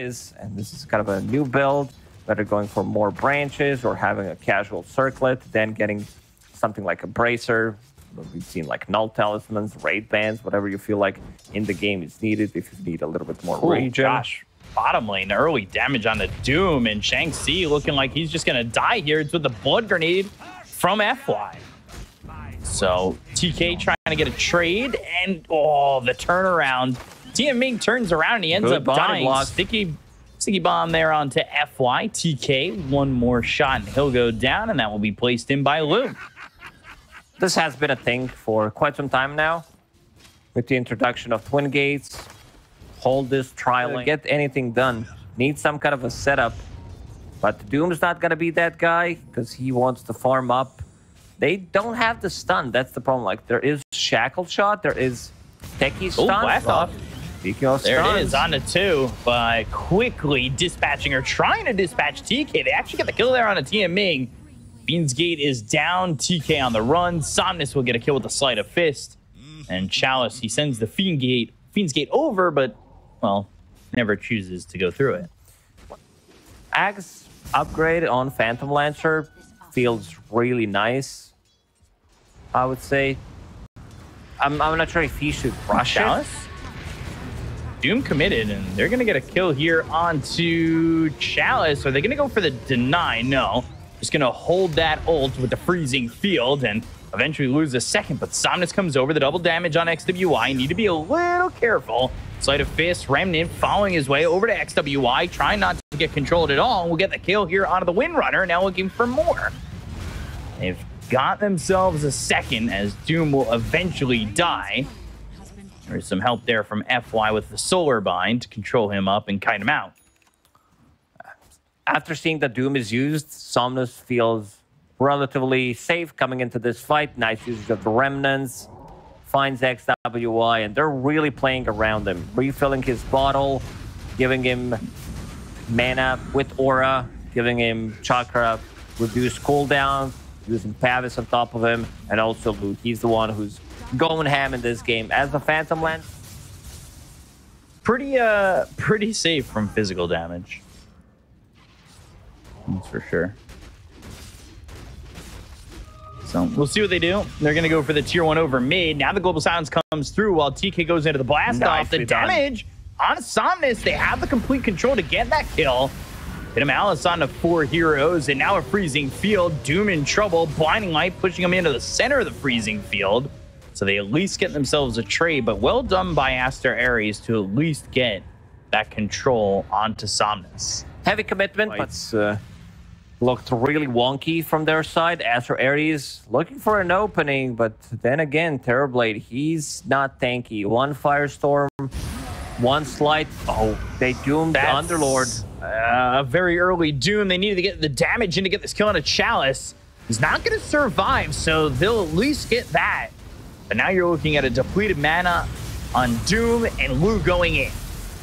is, and this is kind of a new build, whether going for more branches or having a casual circlet, then getting something like a bracer. We've seen like null talismans, raid bands, whatever you feel like in the game is needed if you need a little bit more region. Gosh, bottom lane, early damage on the Doom, and Shang-Chi looking like he's just going to die here. It's with the blood grenade from FY. So TK trying to get a trade, and oh, the turnaround. Ming turns around and he ends up dying. Sticky bomb there onto FY. TK, one more shot and he'll go down, and that will be placed in by Lou. This has been a thing for quite some time now. With the introduction of twin gates, hold this trial, get anything done. Need some kind of a setup. But Doom's not going to be that guy because he wants to farm up. They don't have the stun. That's the problem. Like, there is Shackle Shot. There is Techie Stun. Oh, blast off. There it is, on to 2, but quickly dispatching or trying to dispatch TK. They actually get the kill there on a TM Ming. Beans Gate is down, TK on the run. Somnus will get a kill with the Sleight of Fist. And Chalice, he sends the Fiend's Gate over, but, well, never chooses to go through it. Axe upgrade on Phantom Lancer feels really nice, I would say. I'm not sure if he should rush Chalice? Doom committed, and they're going to get a kill here onto Chalice. Are they going to go for the deny? No. Just going to hold that ult with the freezing field and eventually lose a second. But Somnus comes over, the double damage on XWI. Need to be a little careful. Sleight of Fist, Remnant following his way over to XWI, trying not to get controlled at all. We'll get the kill here onto the Windrunner, now looking for more. They've got themselves a second as Doom will eventually die. There's some help there from FY with the Solar Bind to control him up and kite him out. After seeing that Doom is used, Somnus feels relatively safe coming into this fight. Nice usage of the Remnants. Finds XWI, and they're really playing around him. Refilling his bottle, giving him mana with Aura, giving him Chakra, reduced cooldown, using Pavis on top of him, and also Luke. He's the one who's going ham in this game as a Phantom Lance. Pretty safe from physical damage. That's for sure. So we'll see what they do. They're going to go for the tier 1 over mid. Now the Global Silence comes through while TK goes into the blast off. The damage on Somnus. They have the complete control to get that kill. Hit him Alice on the 4 heroes, and now a freezing field. Doom in trouble. Blinding Light pushing him into the center of the freezing field. So they at least get themselves a trade, but well done by Aster.Aries to at least get that control onto Somnus. Heavy commitment, but looked really wonky from their side. Azure.Aries looking for an opening, but then again, Terrorblade, he's not tanky. One Firestorm, one Slight. Oh, they doomed the Underlord. A very early Doom. They needed to get the damage in to get this kill on a Chalice. He's not going to survive, so they'll at least get that. But now you're looking at a depleted mana on Doom and Lu going in.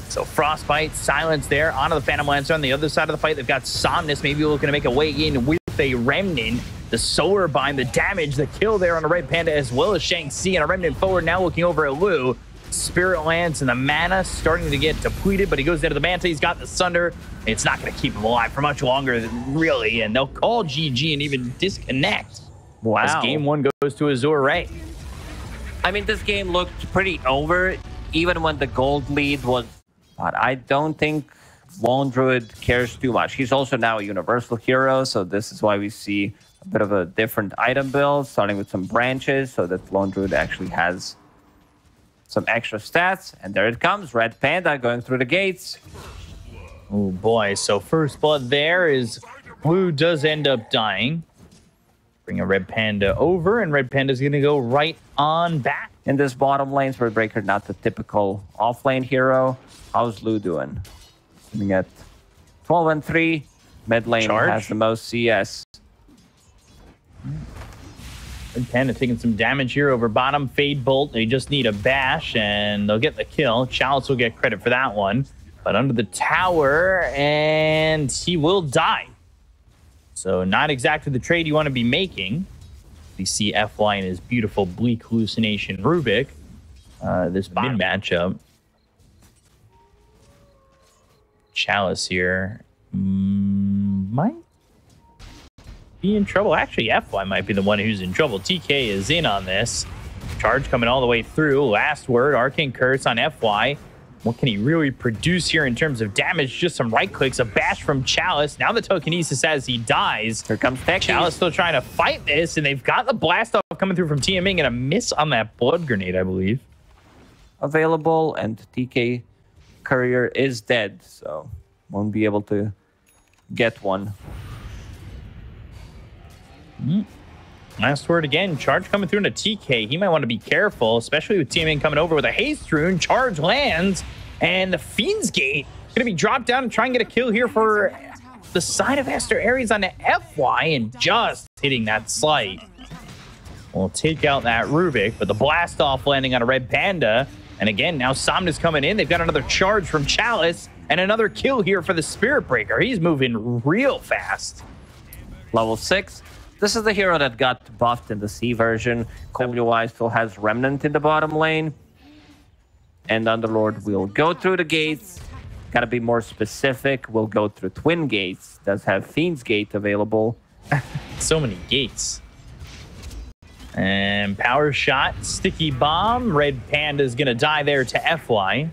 So Frostbite, Silence there onto the Phantom Lancer. On the other side of the fight, they've got Somnus maybe looking to make a way in with a Remnant. The Solar Bind, the damage, the kill there on the Red Panda, as well as Shang-Chi and a Remnant forward. Now looking over at Lu. Spirit Lance and the mana starting to get depleted, but he goes into the Manta. He's got the Sunder. It's not going to keep him alive for much longer, really. And they'll call GG and even disconnect. Wow. As game 1 goes to Azure Ray. I mean, this game looked pretty over, even when the gold lead was... But I don't think Lone Druid cares too much. He's also now a universal hero, so this is why we see a bit of a different item build, starting with some branches, so that Lone Druid actually has some extra stats. And there it comes, Red Panda going through the gates. Oh boy, so first blood there is Blue does end up dying. Bring a Red Panda over, and Red Panda's going to go right on back. In this bottom lane, Swordbreaker, not the typical off-lane hero. How's Lu doing? Sitting at 12 and 3. Mid lane has the most CS. Red Panda taking some damage here over bottom. Fade Bolt. They just need a bash, and they'll get the kill. Chalice will get credit for that one. But under the tower, and he will die. So not exactly the trade you want to be making. We see FY in his beautiful Bleak Hallucination Rubik. This mid matchup. Chalice here might be in trouble. Actually, FY might be the one who's in trouble. TK is in on this. Charge coming all the way through. Last word, Arcane Curse on FY. What can he really produce here in terms of damage? Just some right clicks, a bash from Chalice. Now the telekinesis as he dies. Here comes Peggy. Chalice still trying to fight this, and they've got the blast off coming through from TMing and a miss on that blood grenade, I believe. Available, and TK Courier is dead, so won't be able to get one. Last word again. Charge coming through into TK. He might want to be careful, especially with TMing coming over with a haste rune. Charge lands, and the Fiend's Gate going to be dropped down and try and get a kill here for the side of Aster.Aries on the FY, and just hitting that slight. We'll take out that Rubik, but the blast off landing on a Red Panda. And again, now Somnus coming in. They've got another charge from Chalice and another kill here for the Spirit Breaker. He's moving real fast. Level 6. This is the hero that got buffed in the C version. WY still has Remnant in the bottom lane. And Underlord will go through the gates. Gotta be more specific. We'll go through Twin Gates. Does have Fiend's Gate available. So many gates. And power shot, sticky bomb. Red Panda's gonna die there to FY.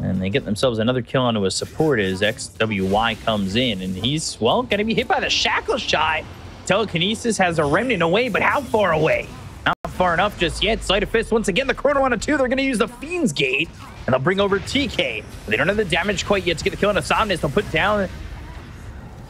And they get themselves another kill onto a support as XWY comes in. And he's, well, going to be hit by the shackle shot. Telekinesis has a remnant away, but how far away? Not far enough just yet. Sleight of Fist, once again, the Chrono on a 2. They're going to use the Fiend's Gate, and they'll bring over TK. They don't have the damage quite yet to get the kill on Somnus. They'll put down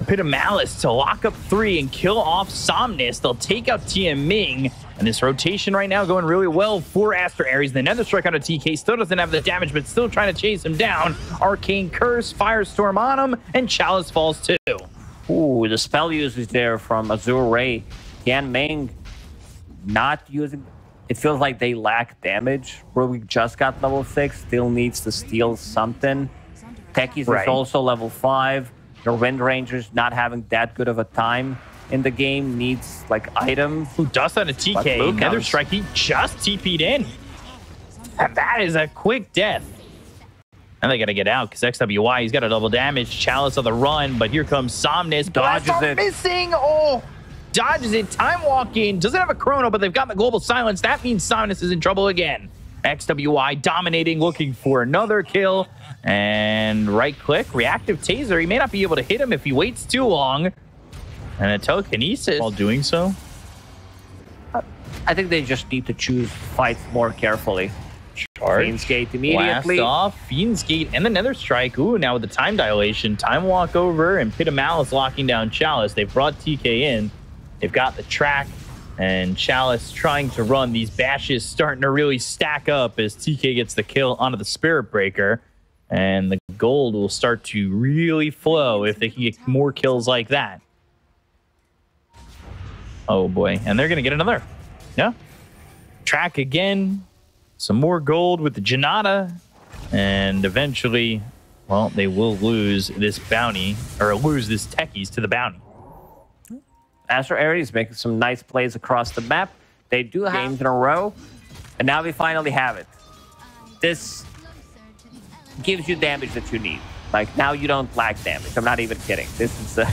a Pit of Malice to lock up 3 and kill off Somnus. They'll take out TMing. And this rotation right now going really well for Aster.Aries. The Nether Strike on a TK still doesn't have the damage, but still trying to chase him down. Arcane Curse, Firestorm on him, and Chalice falls too. Ooh, the spell usage there from Azure Ray. Yan Ming not using... It feels like they lack damage. Rubik just got level 6, still needs to steal something. Techies is also level 5. Your Wind Rangers not having that good of a time in the game, needs like items. Ooh, dust on a TK. Nether Strike, he just TP'd in. And that is a quick death. And they got to get out because XWY, he's got a double damage. Chalice on the run, but here comes Somnus. Dodges it. Missing. Oh, dodges it. Time walking. Doesn't have a chrono, but they've got the global silence. That means Somnus is in trouble again. XWY dominating, looking for another kill. And right click, reactive taser. He may not be able to hit him if he waits too long. And a telekinesis while doing so. I think they just need to choose fights more carefully. Charge. Fiend's Gate immediately. Blast off. Fiend's Gate and the Nether Strike. Ooh, now with the time dilation. Time walk over and Pit of Malice locking down Chalice. They've brought TK in. They've got the track. And Chalice trying to run. These bashes starting to really stack up as TK gets the kill onto the Spirit Breaker. And the gold will start to really flow if they can get more kills like that. Oh boy, and they're gonna get another. Yeah. Track again. Some more gold with the Janata. And eventually, well, they will lose this bounty, or lose this techies to the bounty. Aster.Aries making some nice plays across the map. They do have games in a row, and now we finally have it. This gives you damage that you need. Like, now you don't lack damage. I'm not even kidding. This is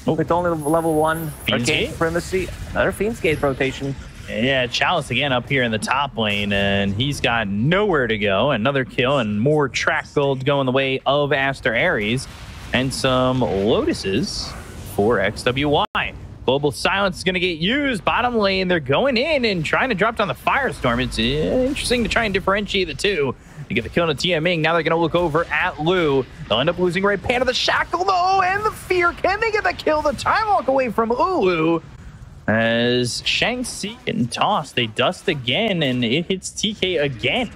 with only level 1 Arcane Supremacy. Another Fiend's Gate rotation. Yeah, Chalice again up here in the top lane, and he's got nowhere to go. Another kill and more track gold going the way of Aster.Aries. And some Lotuses for XWY. Global Silence is going to get used. Bottom lane, they're going in and trying to drop down the Firestorm. It's interesting to try and differentiate the two. To get the kill on TMing. Now they're going to look over at Lu. They'll end up losing Red Panda, the Shackle, though, and the Fear. Can they get the kill? The time walk away from Ulu. As Shang-Chi getting tossed, they dust again, and it hits TK again.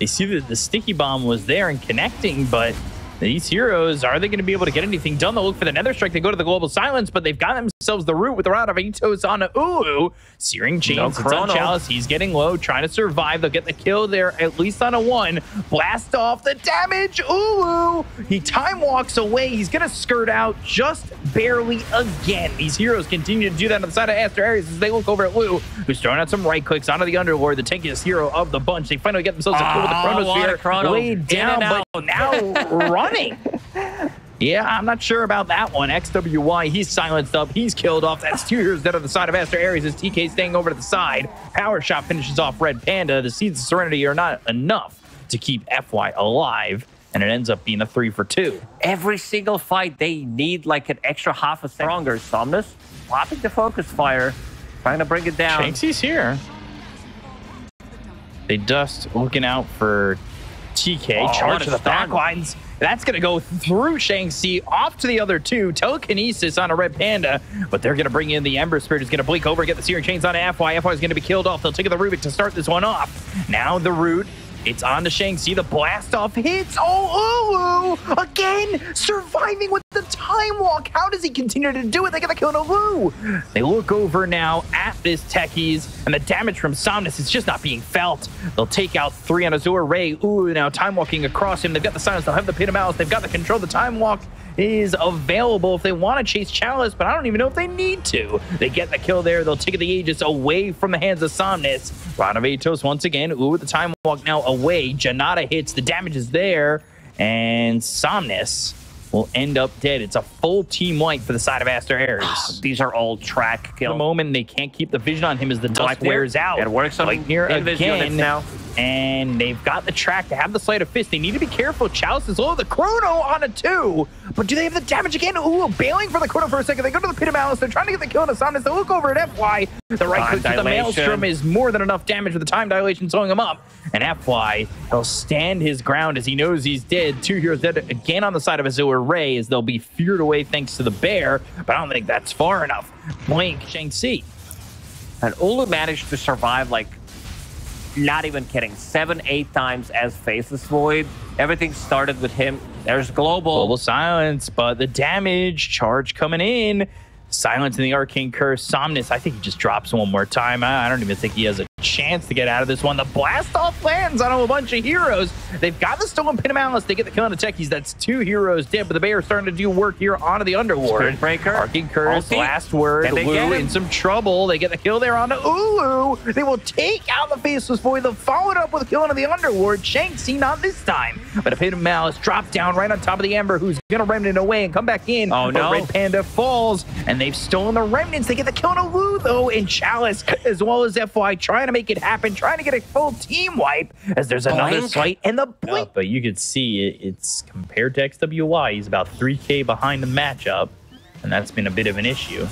They see that the sticky bomb was there and connecting, but these heroes, are they going to be able to get anything done? They'll look for the Nether Strike. They go to the Global Silence, but they've got themselves the root with the Rod of Atos on Ulu. Searing Chains, it's on Chalice. He's getting low, trying to survive. They'll get the kill there, at least on a 1. Blast off the damage. Ulu, he time walks away. He's going to skirt out just barely again. These heroes continue to do that on the side of Aster.Aries as they look over at Lu, who's throwing out some right clicks onto the Underlord, the tankiest hero of the bunch. They finally get themselves a kill with the Chronosphere. Laid down, but now running. Yeah, I'm not sure about that one. XWY, he's silenced up. He's killed off. That's 2 heroes dead on the side of Aster.Aries as TK staying over to the side. Power Shot finishes off Red Panda. The Seeds of Serenity are not enough to keep FY alive, and it ends up being a 3 for 2. Every single fight, they need like an extra half a second stronger. Somnus swapping the focus fire, trying to bring it down. Shanksy's here. They just looking out for TK. Charge to the back lines. That's going to go through Shanksy, off to the other two. Telekinesis on a Red Panda, but they're going to bring in the Ember Spirit, who's going to blink over, get the Searing Chains on FY. FY is going to be killed off. They'll take the Rubik to start this one off. Now the Root. It's on to Shanksy. The blast off hits. Oh, Ulu! Again, surviving with the time walk. How does he continue to do it? They got the kill on Ulu. They look over now at this Techies, and the damage from Somnus is just not being felt. They'll take out 3 on Azure Ray. Ulu now time walking across him. They've got the Silence. They'll have the Pit of Malice. They've got the control. The time walk is available if they want to chase Chalice, but I don't even know if they need to. They get the kill there. They'll take the Aegis away from the hands of Somnus. Ranavetos once again. Ooh, with the time walk now away. Janata hits. The damage is there, and Somnus will end up dead. It's a full team wipe for the side of Aster.Aries. These are all track kills. The moment they can't keep the vision on him as the dust wears out. It works on here again now. And they've got the track to have the Sleight of Fist. They need to be careful. Chalice is low. The Chrono on a 2. But do they have the damage again? Ooh, bailing for the Chrono for a second. They go to the Pit of Malice. They're trying to get the kill on the Somnus. They look over at FY. The right click to the Maelstrom is more than enough damage with the time dilation slowing him up. And FY, he'll stand his ground as he knows he's dead. 2 heroes dead again on the side of Azure Ray as they'll be feared away thanks to the bear. But I don't think that's far enough. Blink, Shanxi. And Ulu managed to survive, like, not even kidding, 7-8 times as Faceless Void. Everything started with him. There's Global Silence, but the damage charge coming in. Silence in the Arcane Curse. Somnus, I think he just drops one more time. I don't even think he has a chance to get out of this one. The blast off lands on a bunch of heroes. They've got the Stolen Pit of Malice. They get the kill on the Techies. That's 2 heroes dead, but the Bear starting to do work here onto the Underlord. Spirit Breaker. Arcane Curse, last word. Ulu in some trouble. They get the kill there onto Ulu. They will take out the Faceless Void. They'll follow it up with a kill onto the Underlord. Shanksy, not this time. But a Pit of Malice dropped down right on top of the Ember, who's going to remnant away and come back in. Oh, no. Red Panda falls, and they've stolen the remnants. They get the kill on Ulu, though, and Chalice, as well as FY, trying to make it happen, trying to get a full team wipe, as there's another slight and the blink. But you could see it's compared to XWY, he's about 3K behind the matchup, and that's been a bit of an issue.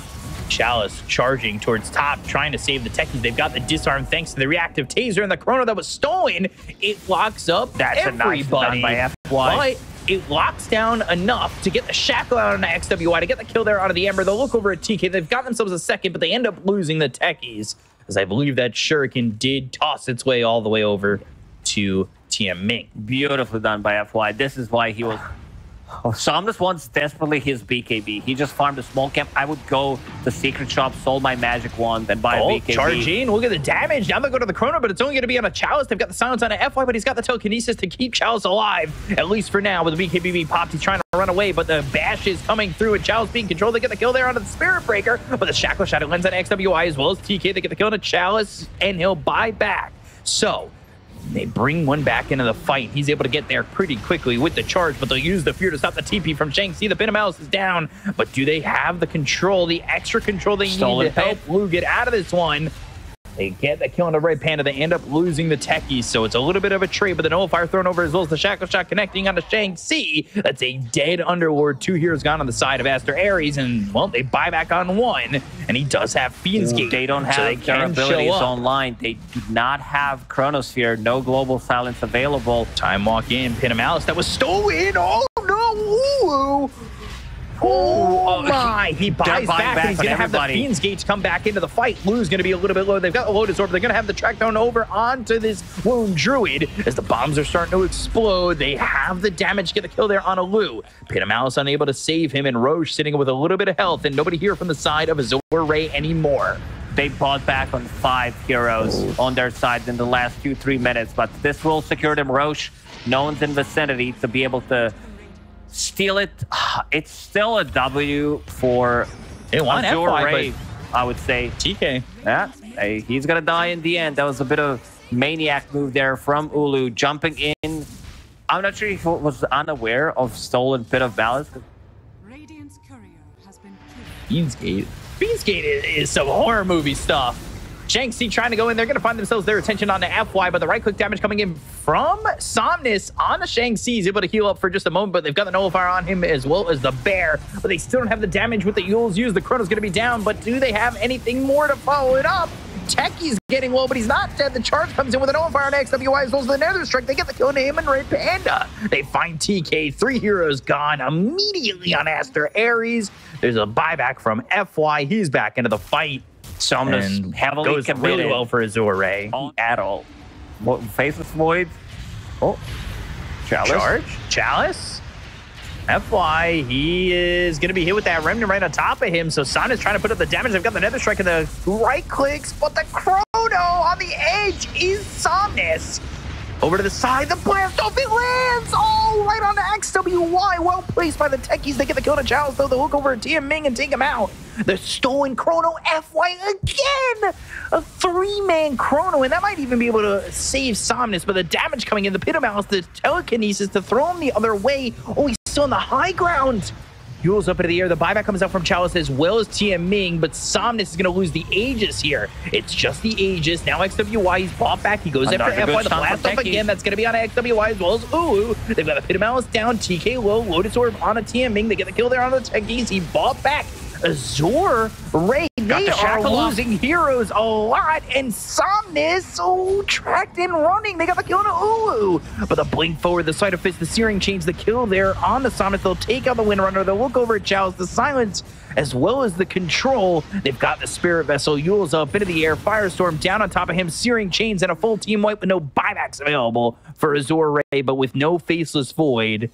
Chalice charging towards top, trying to save the Techies. They've got the disarm thanks to the reactive taser and the Chrono that was stolen. It locks up everybody. By FY. But it locks down enough to get the shackle out on the XWY, to get the kill there out of the Ember. They'll look over at TK. They've got themselves a second, but they end up losing the Techies, as I believe that Shuriken did toss its way all the way over to TM Ming. Beautifully done by FY. This is why he was... Somnus wants desperately his BKB. He just farmed a small camp. I would go to Secret Shop, sold my Magic Wand, and buy a BKB. Charge in. Look at the damage. Now they go to the Chrono, but it's only going to be on a Chalice. They've got the Silence on a FY, but he's got the Telekinesis to keep Chalice alive, at least for now. With the BKB being popped, he's trying to run away, but the bash is coming through, and Chalice being controlled. They get the kill there onto the Spirit Breaker, but the Shackle Shadow lens on XWI as well as TK. They get the kill on a Chalice, and he'll buy back. So they bring one back into the fight. He's able to get there pretty quickly with the charge, but they'll use the fear to stop the TP from Shanxi. The Pit of Malice is down, but do they have the control, the extra control they need to help Blue get out of this one? They get the kill on the Red Panda. They end up losing the Techies, so it's a little bit of a trade, but the Nullifier thrown over as well as the Shackle Shot connecting onto Shanxi. That's a dead Underlord. 2 heroes gone on the side of Aster.Aries, and, well, they buy back on 1, and he does have Fiend's Gate. They don't have their abilities online. They do not have Chronosphere. No Global Silence available. Time walk in. Pit of Malice that was stolen. Oh, no. Ooh. Oh my! He buys back, and he's going to have the Fiend's Gate come back into the fight. Lou's going to be a little bit low. They've got the Lotus Orb. They're going to have the track down over onto this Wound Druid as the bombs are starting to explode. They have the damage to get the kill there on a Lou. Pit of Malice unable to save him, and Roche sitting with a little bit of health, and nobody here from the side of Azure Ray anymore. They bought back on 5 heroes on their side in the last 2-3 minutes, but this will secure them. Roche, no one's in vicinity to be able to steal it. It's still a W for Azure Ray, I would say. TK. Yeah, he's going to die in the end. That was a bit of maniac move there from Ulu, jumping in I'm not sure if he was unaware of stolen Pit of Balance. Radiant's courier has been killed. Beansgate is some horror movie stuff. Shanxi trying to go in. They're going to find themselves their attention on the FY, but the right-click damage coming in from Somnus on the Shanxi. He's able to heal up for just a moment, but they've got the nullifier on him as well as the bear. But they still don't have the damage with the Yules used. The Chrono's going to be down, but do they have anything more to follow it up? Techie's getting low, but he's not dead. The charge comes in with a nullifier on XWI as well as the Nether Strike. They get the kill to him and Red Panda. They find TK. 3 heroes gone immediately on Aster.Aries. There's a buyback from FY. He's back into the fight. Somnus heavily goes committed. really well for Azure Ray. At all. Faceless Void. Oh. Chalice. Chalice. FY, he is going to be hit with that Remnant right on top of him. So Son is trying to put up the damage. They've got the Nether Strike and the right clicks, but the Chrono on the edge is Somnus. Over to the side, the blast off, it lands! Oh, right on the XWY. Well placed by the Techies. They get the kill to Chalice, though. They look over at TM Ming and take him out. The stolen Chrono FY again! A 3-man Chrono, and that might even be able to save Somnus, but the damage coming in, the Pit of Malice, the telekinesis to throw him the other way. Oh, he's still on the high ground. Yules up into the air. The buyback comes out from Chalice as well as TM Ming, but Somnus is going to lose the Aegis here. It's just the Aegis. Now XWY, he's bought back. He goes after FY. The blast off again. That's going to be on XWY as well as Ooh. They've got the Pit of Malice down. TK low. Lotus Orb on a TM Ming. They get the kill there on the Techies. He bought back. Azure Ray, they are losing heroes a lot, and Somnus, tracked and running. They got the kill to Ulu, but the blink forward, the Sight of Fist, the Searing Change, the kill there on the Somnus. They'll take out the Windrunner. They'll look over at Chalice, the Silence, as well as the Control. They've got the Spirit Vessel. Yules up into the air. Firestorm down on top of him. Searing Chains and a full team wipe with no buybacks available for Azure Ray, but with no Faceless Void.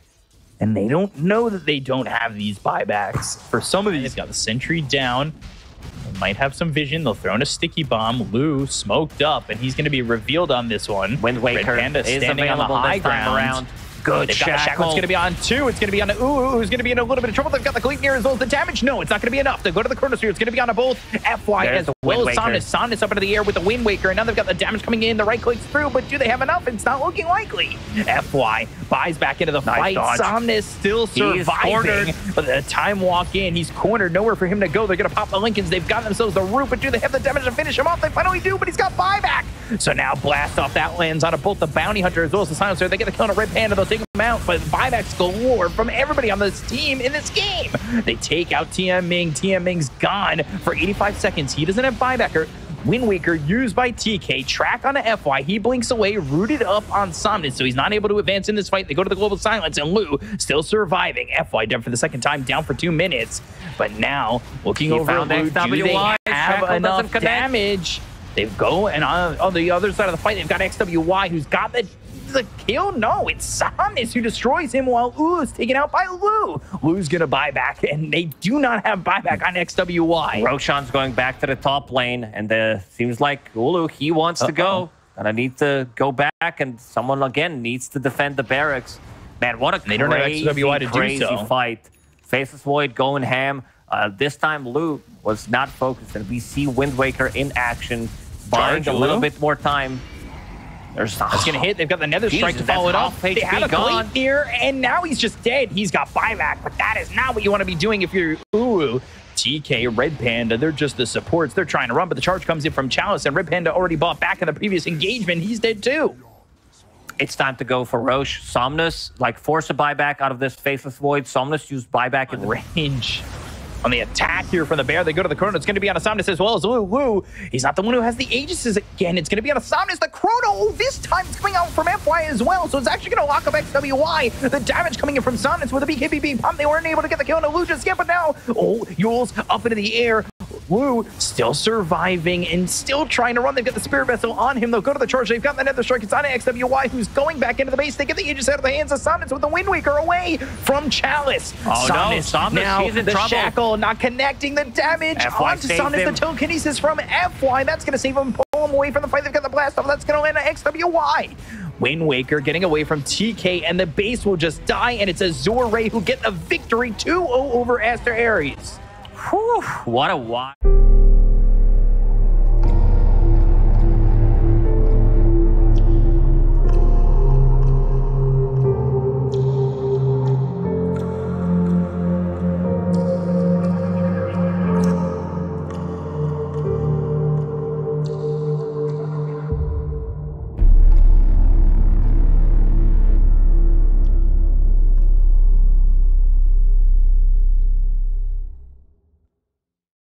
And they don't know that they don't have these buybacks. For some of these, got the Sentry down. They might have some vision. They'll throw in a sticky bomb. Lou smoked up, and he's going to be revealed on this one. Wind Waker Red Panda is standing on the high ground. Good They've got the Shackle. It's going to be on 2. It's going to be on Ooh, who's going to be in a little bit of trouble. They've got the Gleep near as well as the damage. No, it's not going to be enough. They go to the Chronosphere. It's going to be on both FY as well as Somnus. Somnus up into the air with the Wind Waker, and now they've got the damage coming in. The right clicks through, but do they have enough? It's not looking likely. FY buys back into the fight. Dodge. Somnus still surviving, but the time walk in, he's cornered. Nowhere for him to go. They're going to pop the Lincolns. They've got themselves the root, but do they have the damage to finish him off? They finally do, but he's got buyback. So now blast off that lands on both the Bounty Hunter as well as the Silencer. They get the kill on a Red Panda. They'll take him out, but buybacks galore from everybody on this team in this game. They take out TM Ming. TM Ming's gone for 85 seconds. He doesn't have buybacker. Wind Waker used by TK. Track on a FY. He blinks away, rooted up on Somnus, so he's not able to advance in this fight. They go to the Global Silence, and Lou still surviving. FY done for the second time, down for 2 minutes. But now, looking over Lou, do they have enough damage? They go, and on the other side of the fight, they've got XWY, who's got the kill. No, it's Somnus who destroys him while Ulu is taken out by Lou. Lou's gonna buy back, and they do not have buyback on XWY. Roshan's going back to the top lane, and seems like Ulu, he wants to go. And I need to go back, and someone again needs to defend the barracks. Man, what a crazy fight. Faceless Void going ham. This time Lou was not focused, and we see Wind Waker in action, buying a little bit more time. That's going to hit. They've got the Nether Strike to follow it up. They had a Gleep here, and now he's just dead. He's got buyback, but that is not what you want to be doing if you're Uru. TK, Red Panda, they're just the supports. They're trying to run, but the charge comes in from Chalice, and Red Panda already bought back in the previous engagement. He's dead too. It's time to go for Roche. Somnus, force a buyback out of this Faceless Void. Somnus used buyback in range. On the attack here from the bear, they go to the Chrono. It's going to be on a Somnus as well as Lou. He's not the one who has the Aegises again. It's going to be on a Somnus. The Chrono, this time it's coming out from FY as well, so it's actually going to lock up XWY. The damage coming in from Somnus with a BKB pump. They weren't able to get the kill on Lou just yet, but now, Yules up into the air. Lou still surviving and still trying to run. They've got the Spirit Vessel on him. They'll go to the charge. They've got the Nether Strike. It's on XWY, who's going back into the base. They get the Aegis out of the hands of Somnus with the Wind Waker away from Chalice. Somnus now he's in the trouble. Shackle not connecting the damage onto Somnus. The telekinesis from FY. That's going to save him, pull him away from the fight. They've got the blast off. That's going to land on XWY. Wind Waker getting away from TK, and the base will just die, and it's Azure Ray who get the victory 2-0 over Aster.Aries. Whew, what a